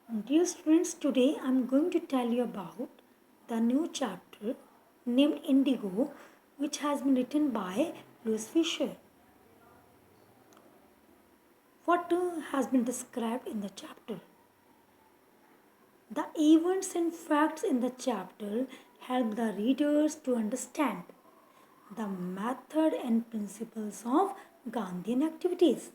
Dear students, today I'm going to tell you about the new chapter named Indigo, which has been written by Louis Fisher. What has been described in the chapter? The events and facts in the chapter help the readers to understand the method and principles of Gandhian activities.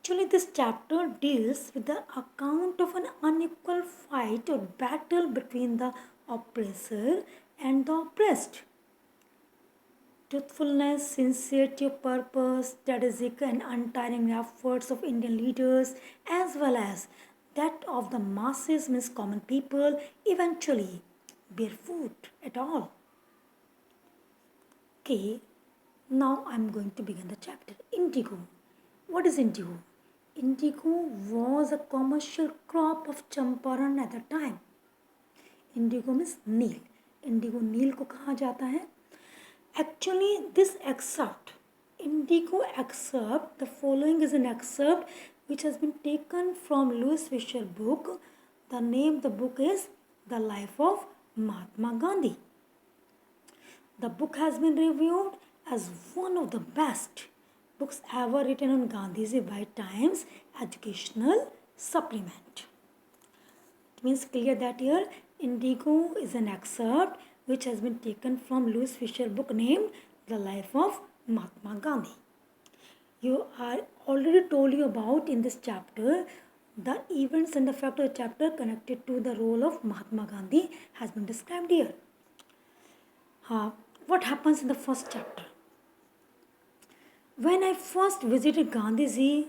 Actually, this chapter deals with the account of an unequal fight or battle between the oppressor and the oppressed. Truthfulness, sincerity of purpose, strategic and untiring efforts of Indian leaders, as well as that of the masses, means common people, eventually bear fruit at all. Okay, now I'm going to begin the chapter. Indigo. What is indigo? Indigo was a commercial crop of Champaran at the time. Indigo means nil. Indigo नील को कहा जाता है. Actually, this excerpt, Indigo excerpt, the following is an excerpt which has been taken from Louis Fisher book. The name of the book is The Life of Mahatma Gandhi. The book has been reviewed as one of the best books ever written on Gandhiji by Times Educational Supplement. It means clear that here Indigo is an excerpt which has been taken from Louis Fisher book named The Life of Mahatma Gandhi. You are already told you about in this chapter the events and the fact of the chapter connected to the role of Mahatma Gandhi has been described here. What happens in the first chapter? When I first visited Gandhiji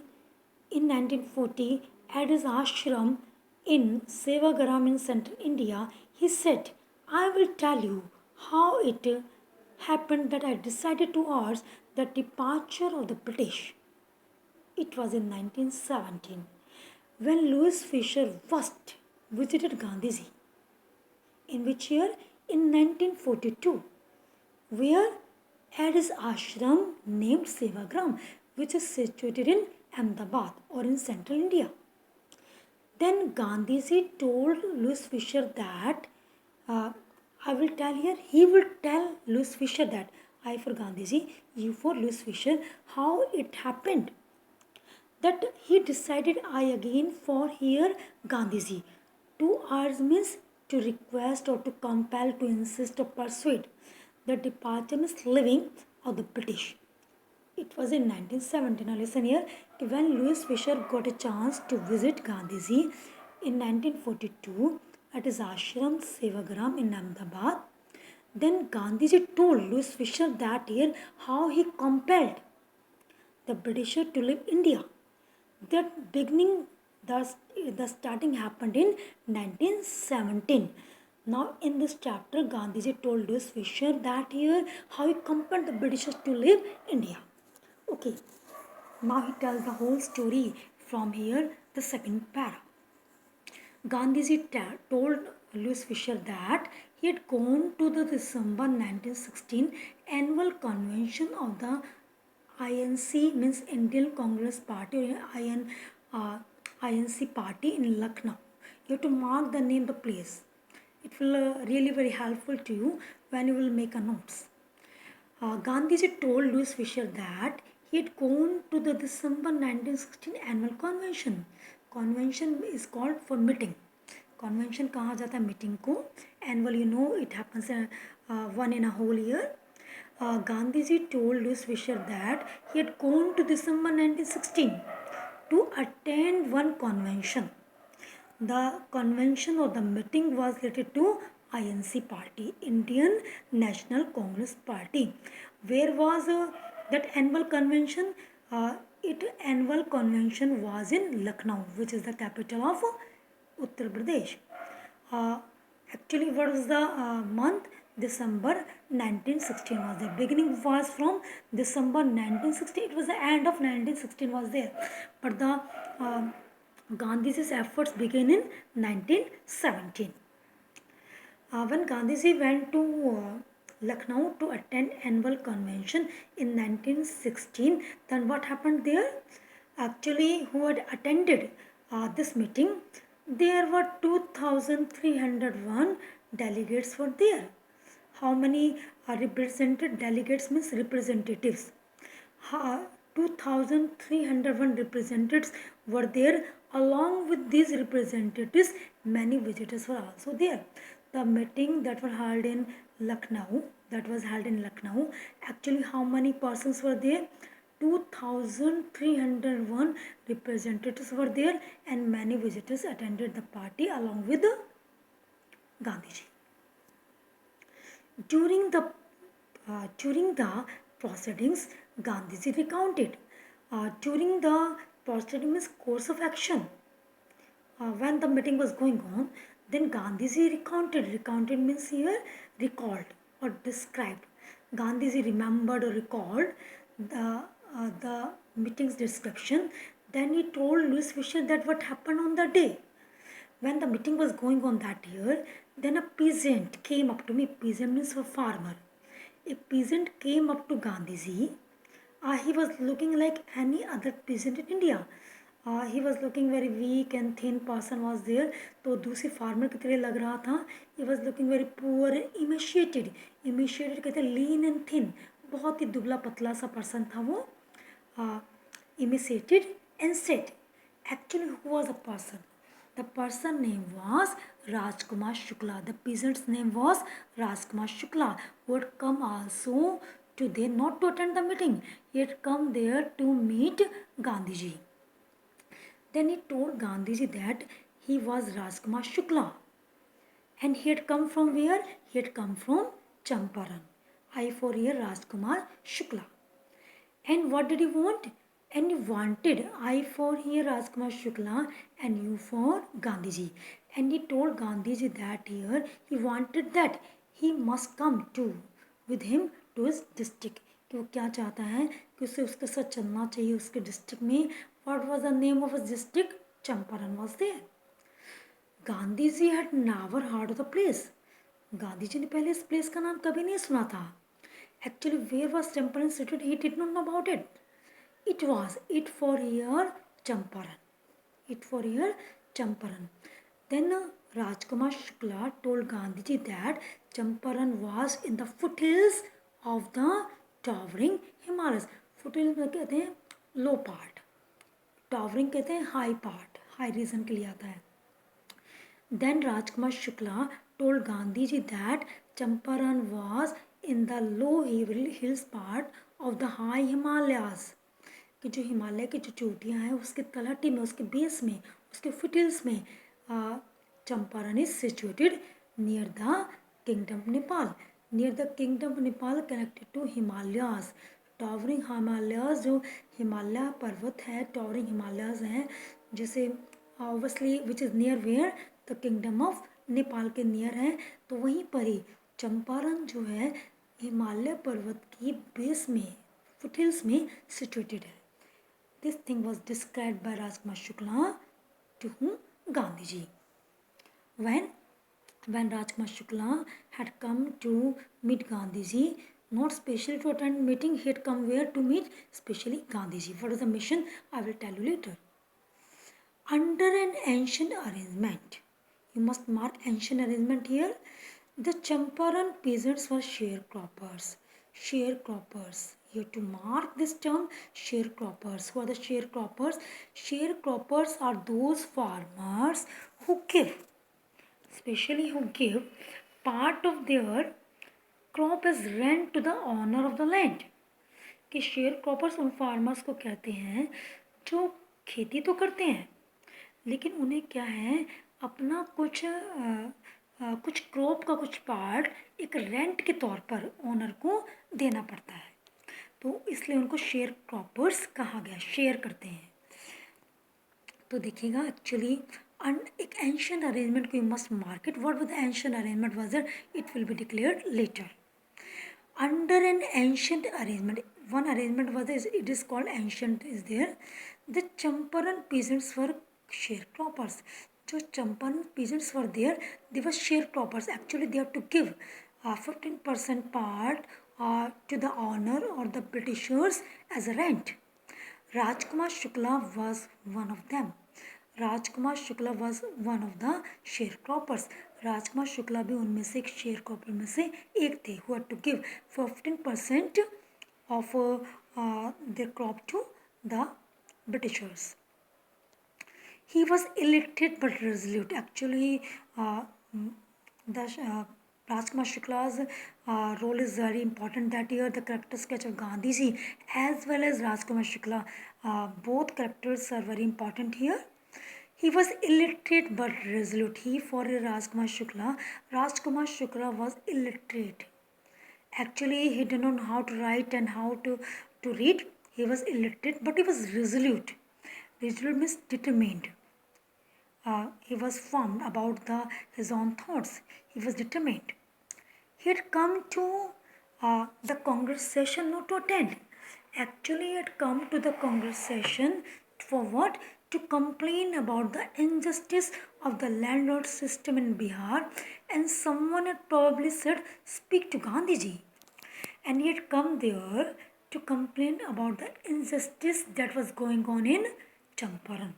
in 1940 at his ashram in Sevagram in central India, he said, I will tell you how it happened that I decided towards the departure of the British. It was in 1917 when Louis Fisher first visited Gandhiji. In which year? In 1942, where at his ashram named Sevagram, which is situated in Ahmedabad or in central India. Then Gandhiji told Louis Fisher that I will tell here, he will tell Louis Fisher that I for Gandhiji, you for Louis Fisher, how it happened. That he decided I again for here Gandhiji. To urge means to request or to compel, to insist or persuade the departure means leaving of the British. It was in 1917. Now listen here, when Louis Fisher got a chance to visit Gandhiji in 1942 at his ashram Sevagram in Ahmedabad, then Gandhiji told Louis Fisher that year how he compelled the Britisher to leave India. That beginning, the starting happened in 1917. Now in this chapter, Gandhiji told Louis Fisher that year how he compelled the Britishers to leave India. Okay, now he tells the whole story from here, the second para. Gandhiji told Louis Fisher that he had gone to the December 1916 annual convention of the INC, means Indian Congress Party, or INC party in Lucknow. You have to mark the name of the place. It will really very helpful to you when you will make a notes. Gandhiji told Louis Fisher that he had gone to the December 1916 annual convention. Convention is called for meeting. Convention कहा जाता है meeting को. Annual, you know, it happens one in a whole year. Gandhiji told Louis Fisher that he had gone to December 1916 to attend one convention. The convention or the meeting was related to INC party, Indian National Congress Party. Where was that annual convention? Annual convention was in Lucknow, which is the capital of Uttar Pradesh. Actually, what was the month? December 1916 was there. Beginning was from December 1916. It was the end of 1916 was there. But the Gandhiji's efforts began in 1917. When Gandhiji went to Lucknow to attend annual convention in 1916, then what happened there? Actually, who had attended this meeting, there were 2,301 delegates were there. How many represented delegates means representatives? 2,301 representatives were there. Along with these representatives, many visitors were also there. The meeting that was held in Lucknow, actually how many persons were there? 2,301 representatives were there and many visitors attended the party along with Gandhiji. During the proceedings, Gandhiji recounted. During the proceedings course of action, when the meeting was going on, then Gandhiji recounted. Recounted means here recalled or described. Gandhiji remembered or recalled the meeting's description. Then he told Louis Fisher that what happened on the day. When the meeting was going on that year, then a peasant came up to me. Peasant means a farmer. A peasant came up to Gandhiji. He was looking like any other peasant in India. He was looking very weak and thin person was there. तो दूसरे farmer की तरह लग रहा था. He was looking very poor and emaciated. Emaciated कहते हैं lean and thin. बहुत ही दुबला पतला सा person था वो. Emaciated and said, actually who was the person? The person name was Rajkumar Shukla. The peasant's name was Rajkumar Shukla, who had come also to there not to attend the meeting. He had come there to meet Gandhiji. Then he told Gandhiji that he was Rajkumar Shukla. And he had come from where? He had come from Champaran. I for here Rajkumar Shukla. And what did he want? And he wanted I for here Rajkumar Shukla and you for Gandhiji. And he told Gandhiji that here he wanted that he must come too with him to his district. कि वो क्या चाहता है कि उसे उसके साथ चलना चाहिए उसके डिस्ट्रिक्ट में. What was the name of his district? Champaran was there. Gandhiji had never heard of the place. Gandhiji ने पहले इस प्लेस का नाम कभी नहीं सुना था. Actually, where was Champaran situated? He did not know about it. It was it for here Champaran. It for here Champaran. Then Rajkumar Shukla told Gandhiji that Champaran was in the foothills of the towering Himalayas. Foothills में कहते हैं low part. Towering कहते हैं high part. High region के लिए आता है. Then Rajkumar Shukla told Gandhiji that Champaran was in the low hills part of the high Himalayas. कि जो हिमालय की जो चोटियाँ हैं उसके तलहटी में उसके बेस में उसके फुटहिल्स में Champaran is situated near the kingdom of Nepal. Near the kingdom of Nepal connected to Himalayas. Towering Himalayas जो हिमालय पर्वत है टॉवरिंग हिमालयाज हैं जैसे obviously which is near where the kingdom of Nepal के नियर है. तो वहीं पर ही चंपारण जो है हिमालय पर्वत की बेस में फुटहिल्स में सिचुएटेड है. This thing was described by Rajkumar Shukla to Gandhiji. When Rajkumar Shukla had come to meet Gandhiji, not specially to attend meeting, he had come where to meet specially Gandhiji. What is the mission? I will tell you later. Under an ancient arrangement, you must mark ancient arrangement here. The Champaran peasants were sharecroppers. Sharecroppers. You have to mark this term sharecroppers. Who are the sharecroppers? Sharecroppers are those farmers who give, especially who give part of their crop as rent to the owner of the land. कि sharecroppers उन farmers को कहते हैं जो खेती तो करते हैं लेकिन उन्हें क्या है अपना कुछ क्रॉप का कुछ पार्ट एक रेंट के तौर पर ओनर को देना पड़ता है. तो इसलिए उनको शेयर क्रॉपर्स कहा गया. शेयर करते हैं. तो देखिएगा एक्चुअली एक एंशिएंट अरेंजमेंट को you must market. What was the ancient arrangement was that it will be declared later. Under an ancient arrangement one arrangement was it is called ancient is there. The Champaran peasants were sharecroppers. जो Champaran peasants were there, they were sharecroppers. Actually, they have to give 15% part to the owner or the Britishers as a rent. Rajkumar Shukla was one of them. Rajkumar Shukla was one of the sharecroppers. Rajkumar Shukla भी उनमें से एक share cropper में से एक थे. Who had to give 15% of their crop to the Britishers. He was illiterate but resolute. Actually, the Rajkumar Shukla's role is very important that year. The character sketch of Gandhiji as well as Rajkumar Shukla, both characters are very important here. He was illiterate but resolute. He for Rajkumar Shukla was illiterate. Actually, he did not know how to write and how to read. He was illiterate, but he was resolute. Resolute means determined. He was firm about his own thoughts. He was determined. He had come to the Congress session not to attend. Actually, he had come to the Congress session for what? To complain about the injustice of the landlord system in Bihar, and someone had probably said, speak to Gandhiji. And he had come there to complain about the injustice that was going on in Champaran.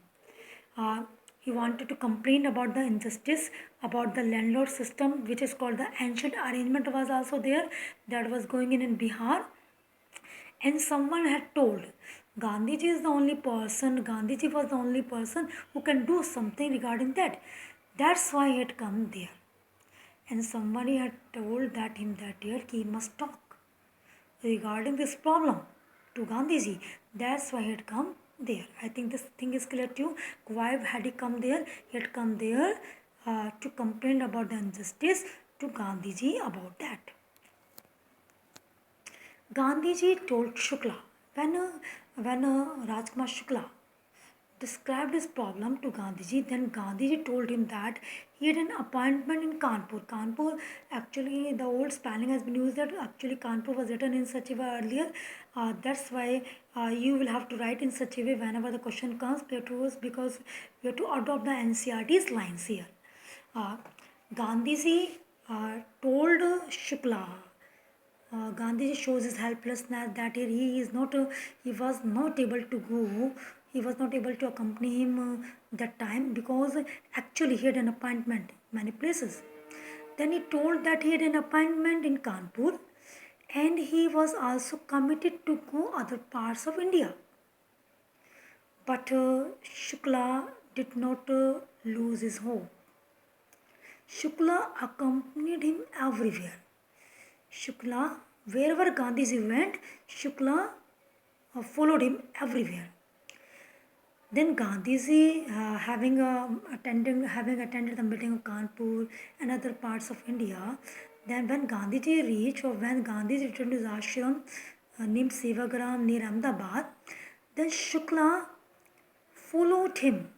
He wanted to complain about the injustice about the landlord system, which is called the ancient arrangement, was also there, that was going in Bihar. And someone had told Gandhiji is the only person, Gandhiji was the only person who can do something regarding that. That's why he had come there. And somebody had told him that year he must talk regarding this problem to Gandhiji. That's why he had come there. I think this thing is clear to you. Why had he come there? He had come there to complain about the injustice to Gandhiji about that. Gandhiji told Shukla, when Rajkumar Shukla described his problem to Gandhiji, then Gandhiji told him that he had an appointment in Kanpur. Kanpur, actually the old spelling has been used that actually Kanpur was written in such a way earlier. That's why you will have to write in such a way whenever the question comes, because we have to adopt the NCERT's lines here. Gandhiji told Shukla, Gandhiji shows his helplessness that he was not able to go. He was not able to accompany him that time because actually he had an appointment many places. Then he told that he had an appointment in Kanpur and he was also committed to go other parts of India. But Shukla did not lose his hope. Shukla accompanied him everywhere. Shukla, wherever Gandhiji went, Shukla followed him everywhere. Then Gandhiji, having attended the meeting of Kanpur and other parts of India, then when Gandhiji returned to his ashram named Sevagram near Ahmedabad, then Shukla followed him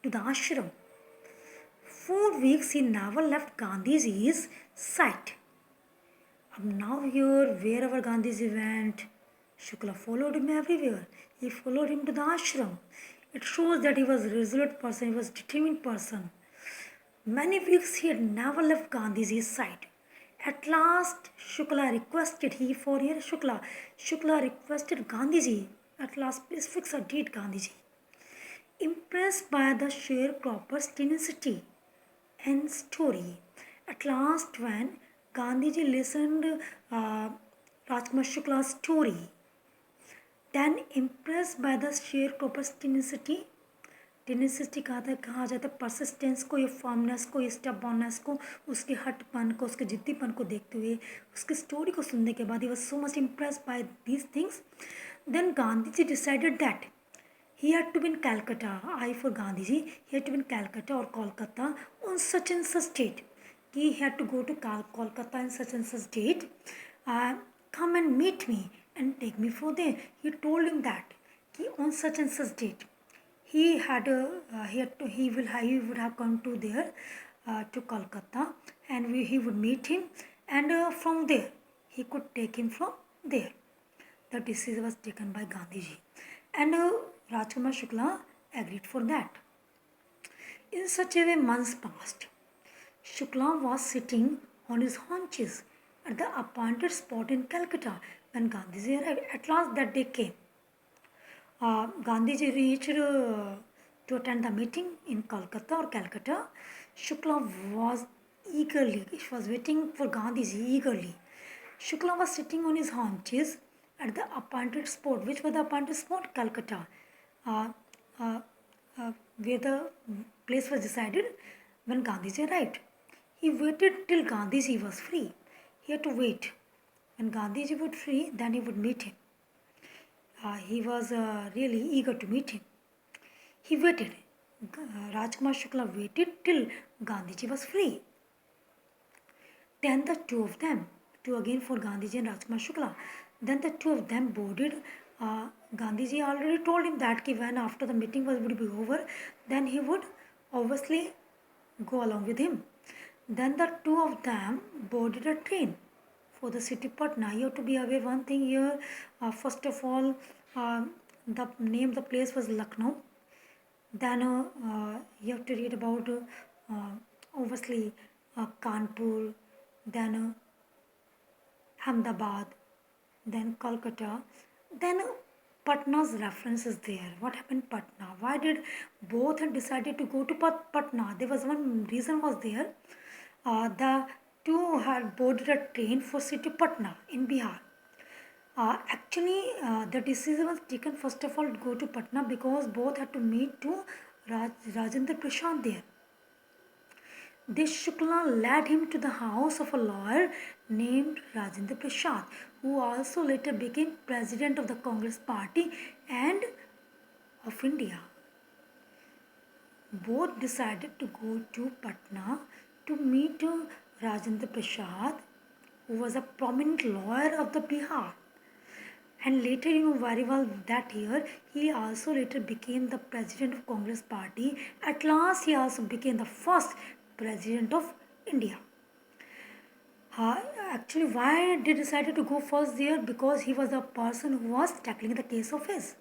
to the ashram. 4 weeks he never left Gandhiji's sight. Now here, wherever Gandhiji went, Shukla followed him everywhere. He followed him to the ashram. It shows that he was a resolute person, he was a determined person. Many weeks he had never left Gandhiji's side. At last, Shukla requested Gandhiji, at last please fix a date, Gandhiji. Impressed by the sharecropper's tenacity and story, at last when Gandhiji listened Rajkumar Shukla's story, then impressed by the sharecropper's tenacity कहा जाता है persistence को, ये फॉर्मनेस को, ये स्टेबॉर्ननेस को, उसके हटपन को, उसके जिद्दीपन को देखते हुए, उसकी स्टोरी को सुनने के बाद ही was so much impressed by these things. Then Gandhiji decided that he had to be in Calcutta. For Gandhiji, he had to be in Calcutta or Kolkata on such and such date. He had to go to Kolkata in such and such date. Come and meet me and take me for there. He told him that on such and such date he would have come to there to Kolkata, and he would meet him, and from there he could take him from there. The decision was taken by Gandhiji, and Rajkumar Shukla agreed for that. In such a way, months passed. Shukla was sitting on his haunches at the appointed spot in Calcutta when Gandhiji arrived. At last that day came. Gandhiji reached to attend the meeting in Kolkata or Calcutta. Shukla was she was waiting for Gandhiji eagerly. Shukla was sitting on his haunches at the appointed spot. Which was the appointed spot? Calcutta, uh, uh, where the place was decided when Gandhiji arrived. He waited till Gandhiji was free. He had to wait. When Gandhiji would free, then he would meet him. He was really eager to meet him. He waited. Rajkumar Shukla waited till Gandhiji was free. Then the two of them, two again for Gandhiji and Rajkumar Shukla, then the two of them boarded. Gandhiji already told him that when after the meeting would be over, then he would obviously go along with him. Then the two of them boarded a train for the city Patna. You have to be aware one thing here. First of all, the name of the place was Lucknow. Then you have to read about obviously Kanpur, then Ahmedabad, then Kolkata, then Patna's reference is there. What happened Patna? Why did both had decided to go to Patna? There was one reason was there. The two had boarded a train for city Patna in Bihar. Actually, the decision was taken first of all to go to Patna because both had to meet to Rajendra Prasad there. This Shukla led him to the house of a lawyer named Rajendra Prasad, who also later became president of the Congress Party and of India. Both decided to go to Patna to meet Rajendra Prasad, who was a prominent lawyer of the Bihar. And later, very well that year, he also later became the president of Congress Party. At last, he also became the first president of India. Actually, why did he decided to go first there? Because he was the person who was tackling the case of his,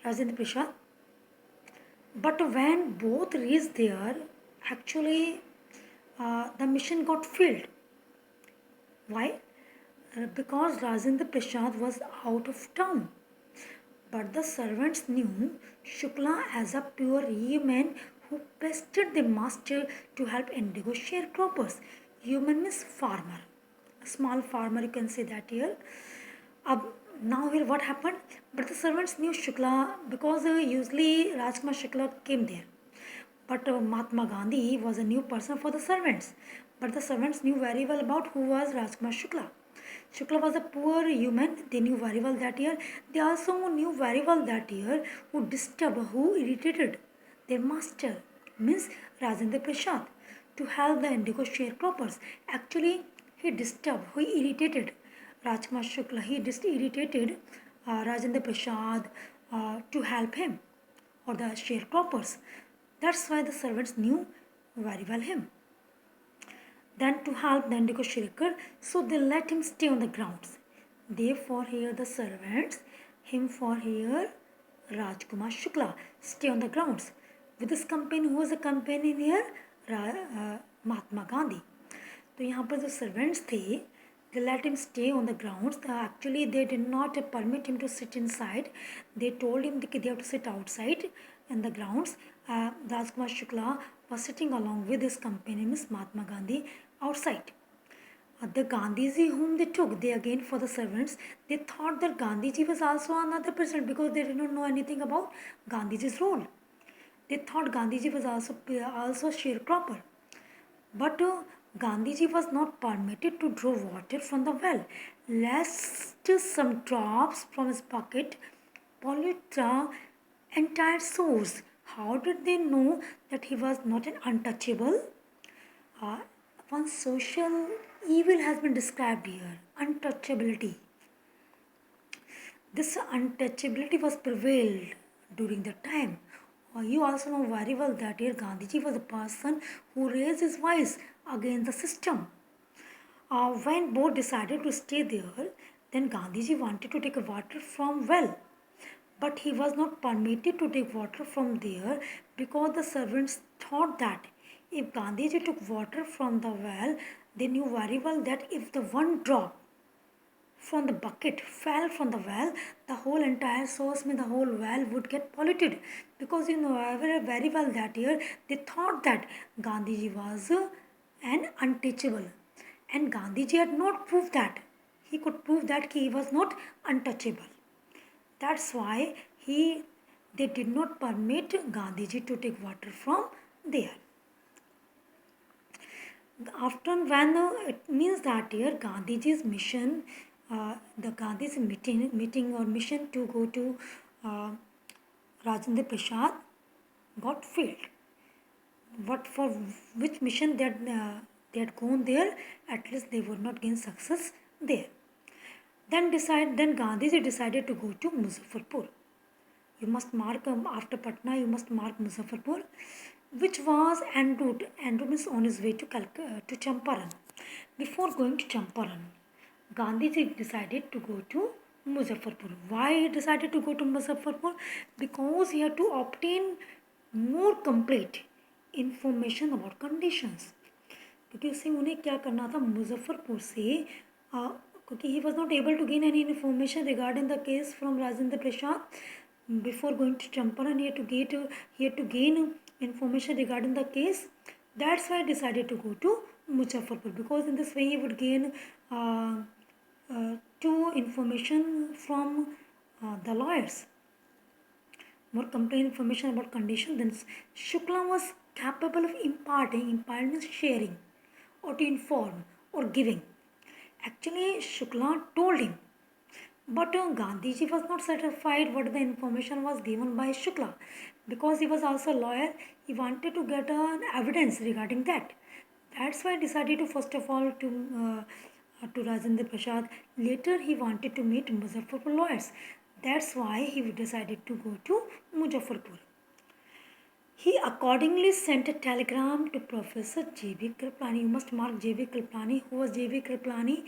Rajendra Prasad. But when both reached there, actually, the mission got failed. Why? Because Rajendra Prasad was out of town. But the servants knew Shukla as a pure human who pestered the master to help indigo sharecroppers. Human means farmer, a small farmer, you can say that here. Now here what happened? But the servants knew Shukla because usually Rajkumar Shukla came there. But Mahatma Gandhi was a new person for the servants. But the servants knew very well about who was Rajkumar Shukla. Shukla was a poor human. They knew very well that year. They also knew very well that year who disturbed, who irritated their master, means Rajendra Prasad, to help the indigo sharecroppers. Actually, he disturbed, he irritated Rajkumar Shukla. He irritated Rajendra Prasad to help him or the sharecroppers. That's why the servants knew very well him. Then to help the indigo shaker, so they let him stay on the grounds. Therefore, here the servants, him for here Rajkumar Shukla, stay on the grounds. With his companion, who was a companion here? Mahatma Gandhi. तो यहाँ पर जो servants थे, they let him stay on the grounds. Actually, they did not permit him to sit inside. They told him that they have to sit outside in the grounds. Rajkumar Shukla was sitting along with his companion, Miss Mahatma Gandhi, outside. The Gandhiji whom they took, they again for the servants, they thought that Gandhiji was also another president because they did not know anything about Gandhiji's role. They thought Gandhiji was also a sharecropper. But Gandhiji was not permitted to draw water from the well, lest some drops from his bucket pollute the entire source. How did they know that he was not an untouchable? One social evil has been described here, untouchability. This untouchability was prevailed during the time. You also know very well that here Gandhiji was a person who raised his voice against the system. When both decided to stay there, then Gandhiji wanted to take water from well. But he was not permitted to take water from there because the servants thought that if Gandhiji took water from the well, they knew very well that if the one drop from the bucket fell from the well, the whole entire sauce, the whole well would get polluted. Because very well that year they thought that Gandhiji was an untouchable, and Gandhiji had not proved that. He could prove that he was not untouchable. That's why they did not permit Gandhiji to take water from there. After when it means that year Gandhiji's mission, the Gandhi's meeting or mission to go to Rajendra Prasad got failed. But for which mission they had gone there, at least they would not gain success there. Then Gandhiji decided to go to Muzaffarpur. You must mark after Patna. You must mark Muzaffarpur, which was en route. En route means on his way to Champaran. Before going to Champaran, Gandhiji decided to go to Muzaffarpur. Why he decided to go to Muzaffarpur? Because he had to obtain more complete information about conditions. क्योंकि उसे उन्हें क्या करना था मुजफ्फरपुर से, क्योंकि he was not able to gain any information regarding the case from Rajendra Prasad. Before going to Champaran, he had to gain information regarding the case. That's why I decided to go to Muzaffarpur, because in this way he would gain two information from the lawyers, more complete information about condition. Then Shukla was capable of imparting means sharing, or to inform or giving. Actually, Shukla told him, but Gandhiji was not satisfied what the information was given by Shukla, because he was also a lawyer. He wanted to get an evidence regarding that. That's why he decided to first of all to Rajendra Prasad. Later he wanted to meet Muzaffarpur lawyers. That's why he decided to go to Muzaffarpur. He accordingly sent a telegram to Professor J.B. Kriplani. You must mark J.B. Kriplani. Who was J.B. Kriplani?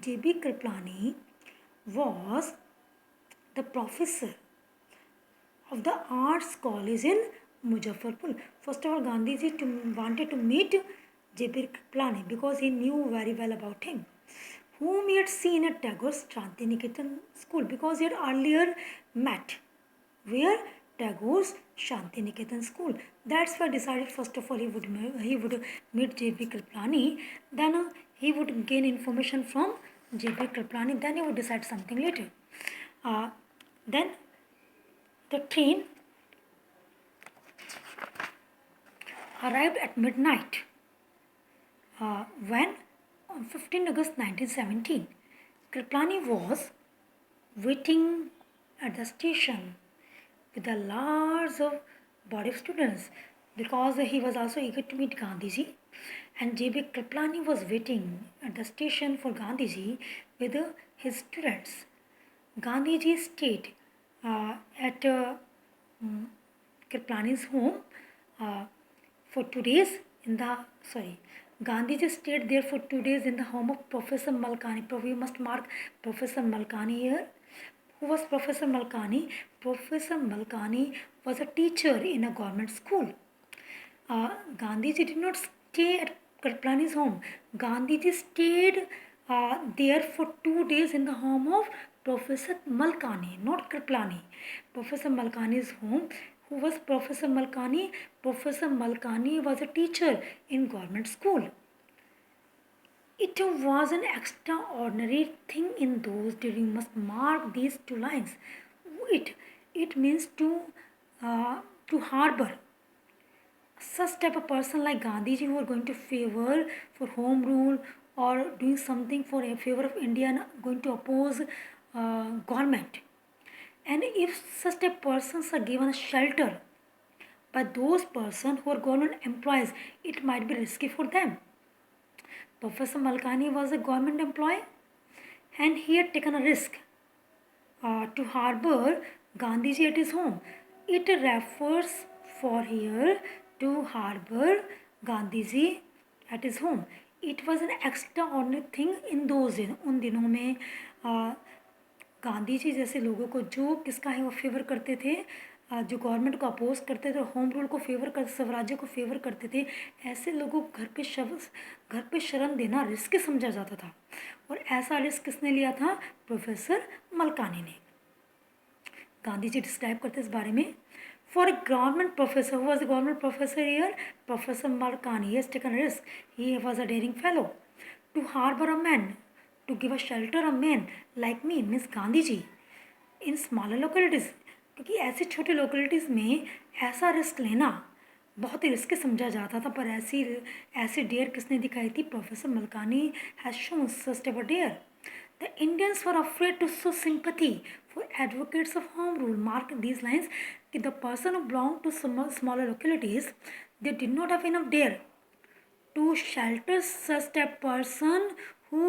J.B. Kriplani was the professor of the Arts College in Muzaffarpur. First of all, Gandhiji wanted to meet J.B. Kriplani because he knew very well about him, whom he had seen at Tagore's Shantiniketan school, because he had earlier met where Tagore's Shantiniketan school. That's why I decided first of all he would meet J.B. Kriplani, then he would gain information from J.B. Kriplani, then he would decide something later. Then the train arrived at midnight when on 15 August 1917, Kriplani was waiting at the station with a large body of students, because he was also eager to meet Gandhiji, and J.B. Kriplani was waiting at the station for Gandhiji with his students. Gandhiji stayed at Kriplani's home for 2 days Gandhiji stayed there for 2 days in the home of Professor Malkani. We must mark Professor Malkani here. Who was Professor Malkani? Professor Malkani was a teacher in a government school. Gandhiji did not stay at Kriplani's home. Gandhiji stayed there for 2 days in the home of Professor Malkani, not Kriplani. Professor Malkani's home. Who was Professor Malkani? Professor Malkani was a teacher in government school. It was an extraordinary thing in those days. You must mark these two lines. It means to harbor such type of person like Gandhiji, who are going to favor for home rule or doing something for a favor of India and going to oppose government. And if such a persons are given a shelter by those persons who are government employees, it might be risky for them. Professor Malkani was a government employee and he had taken a risk to harbor Gandhiji at his home. It refers for here to harbor Gandhiji at his home. It was an extraordinary thing in those days. उन दिनों में गांधी जी जैसे लोगों को जो किसका है वो फेवर करते थे, जो गवर्नमेंट को अपोज करते थे, होम रूल को फेवर कर स्वराज्य को फेवर करते थे, ऐसे लोगों को घर पे शरण देना रिस्क समझा जाता था। और ऐसा रिस्क किसने लिया था? प्रोफेसर मलकानी ने। गांधी जी डिस्क्राइब करते इस बारे में, for a government professor, who was the government professor here? Professor Malkani. He has taken risk, he was a daring fellow to harbour a man, to give a shelter a man like me, means Gandhi ji, in smaller localities, क्योंकि ऐसे छोटे localities में ऐसा risk लेना बहुत ही risk समझा जाता था। पर ऐसी ऐसी डेयर किसने दिखाई थी? Professor Malkani has shown such ever dare. The Indians were afraid to show sympathy for advocates of home rule. Mark these lines कि the person who belong to smaller localities, they did not have enough dare to shelter such a person who